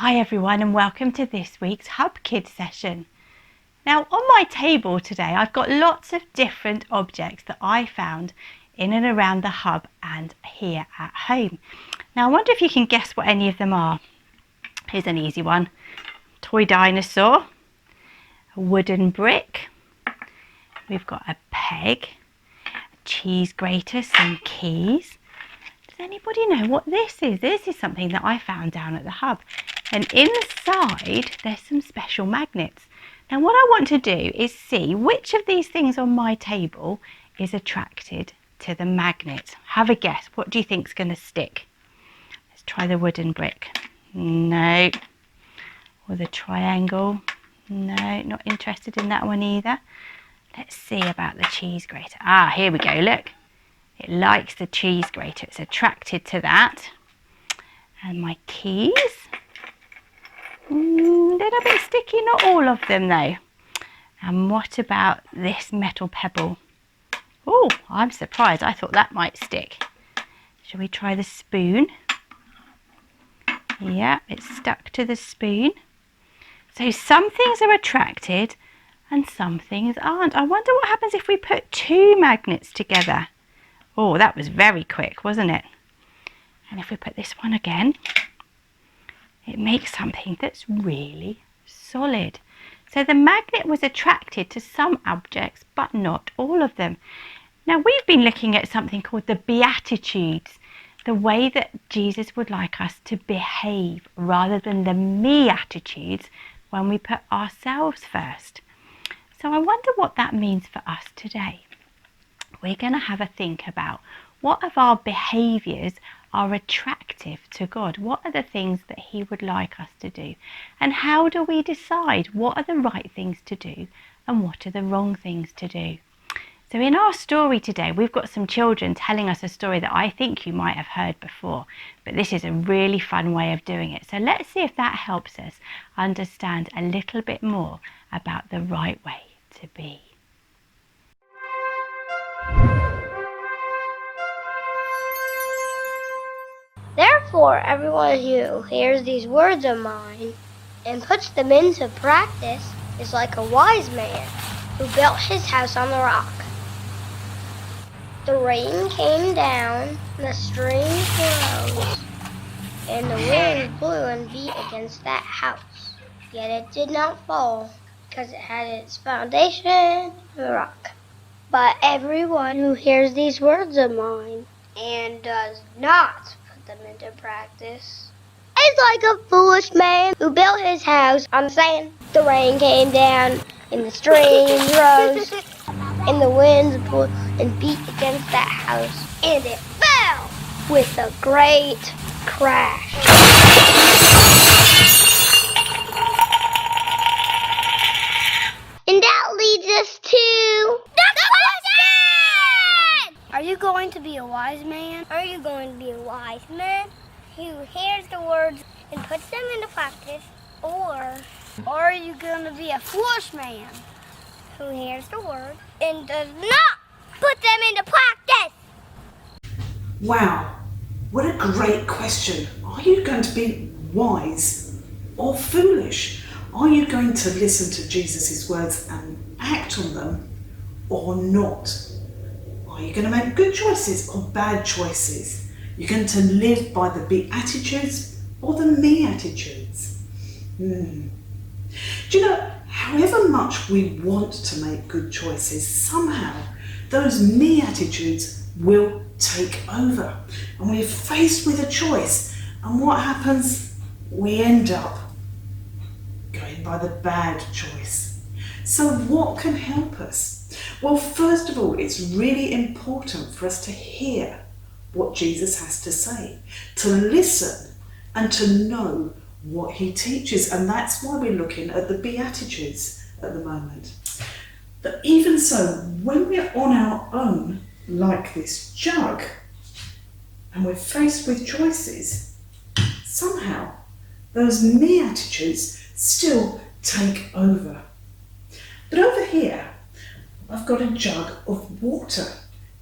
Hi everyone and welcome to this week's Hub Kids session. Now on my table today I've got lots of different objects that I found in and around the hub and here at home. Now I wonder if you can guess what any of them are. Here's an easy one. Toy dinosaur, a wooden brick, we've got a peg, a cheese grater, some keys. Does anybody know what this is? This is something that I found down at the hub. And inside there's some special magnets. Now what I want to do is see which of these things on my table is attracted to the magnet. Have a guess. What do you think's going to stick? Let's try the wooden brick. No. Or the triangle. No, not interested in that one either. Let's see about the cheese grater. Ah, here we go. Look. It likes the cheese grater. It's attracted to that. And my keys. Little bit sticky, not all of them though. And what about this metal pebble? Oh, I'm surprised. I thought that might stick. Shall we try the spoon? Yeah, it's stuck to the spoon. So some things are attracted and some things aren't. I wonder what happens if we put two magnets together. Oh, that was very quick, wasn't it? And if we put this one again, it makes something that's really solid. So the magnet was attracted to some objects, but not all of them. Now we've been looking at something called the beeattitudes, the way that Jesus would like us to behave rather than the me attitudes when we put ourselves first. So I wonder what that means for us today. We're going to have a think about what of our behaviours are attractive to God. What are the things that He would like us to do? And how do we decide what are the right things to do and what are the wrong things to do? So in our story today, we've got some children telling us a story that I think you might have heard before, but this is a really fun way of doing it. So let's see if that helps us understand a little bit more about the right way to be. Therefore, everyone who hears these words of mine and puts them into practice is like a wise man who built his house on the rock. The rain came down, the streams rose, and the wind blew and beat against that house. Yet it did not fall, because it had its foundation in the rock. But everyone who hears these words of mine and does not them into practice is like a foolish man who built his house on the sand. The rain came down and the streams rose and the winds blew and beat against that house, and it fell with a great crash. And that leads us to the question! Are you going to be a wise man? Are you going to be a wise man who hears the words and puts them into practice? Or are you going to be a foolish man who hears the word and does not put them into practice? Wow, what a great question. Are you going to be wise or foolish? Are you going to listen to Jesus' words and act on them or not? Are you going to make good choices or bad choices? You're going to live by the beeattitudes or the me attitudes? Do you know, however much we want to make good choices, somehow those me attitudes will take over. And we're faced with a choice. And what happens? We end up going by the bad choice. So what can help us? Well, first of all, it's really important for us to hear what Jesus has to say, to listen and to know what He teaches. And that's why we're looking at the Beatitudes at the moment. But even so, when we're on our own, like this jug, and we're faced with choices, somehow those me attitudes still take over. But over here, I've got a jug of water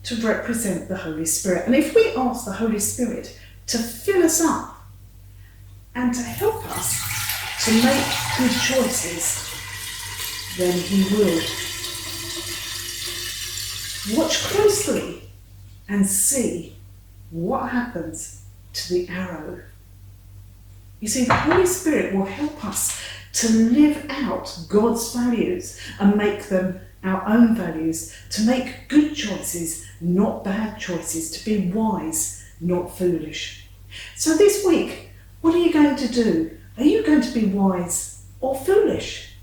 to represent the Holy Spirit. And if we ask the Holy Spirit to fill us up, and to help us to make good choices, then he will. Watch closely and see what happens to the arrow. You see, the Holy Spirit will help us to live out God's values and make them our own values, to make good choices, not bad choices, to be wise, not foolish. So this week, what are you going to do? Are you going to be wise or foolish?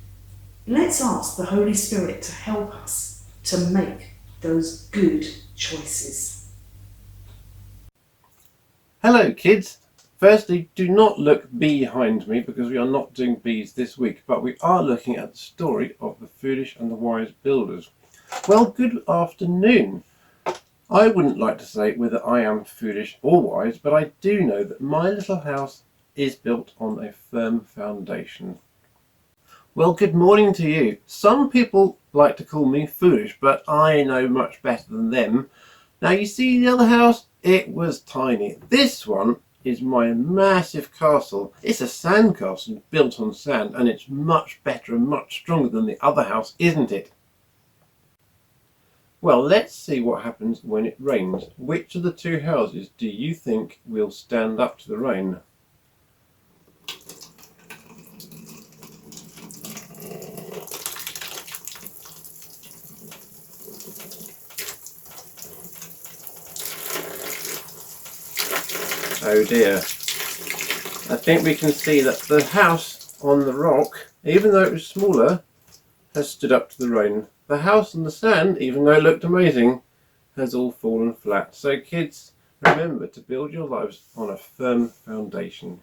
Let's ask the Holy Spirit to help us to make those good choices. Hello kids! Firstly, do not look behind me because we are not doing bees this week, but we are looking at the story of the foolish and the wise builders. Well, good afternoon. I wouldn't like to say whether I am foolish or wise, but I do know that my little house is built on a firm foundation. Well, good morning to you. Some people like to call me foolish, but I know much better than them. Now you see the other house? It was tiny. This one is my massive castle. It's a sand castle built on sand, and it's much better and much stronger than the other house, isn't it? Well, let's see what happens when it rains. Which of the two houses do you think will stand up to the rain? Oh dear. I think we can see that the house on the rock, even though it was smaller, has stood up to the rain. The house on the sand, even though it looked amazing, has all fallen flat. So kids, remember to build your lives on a firm foundation.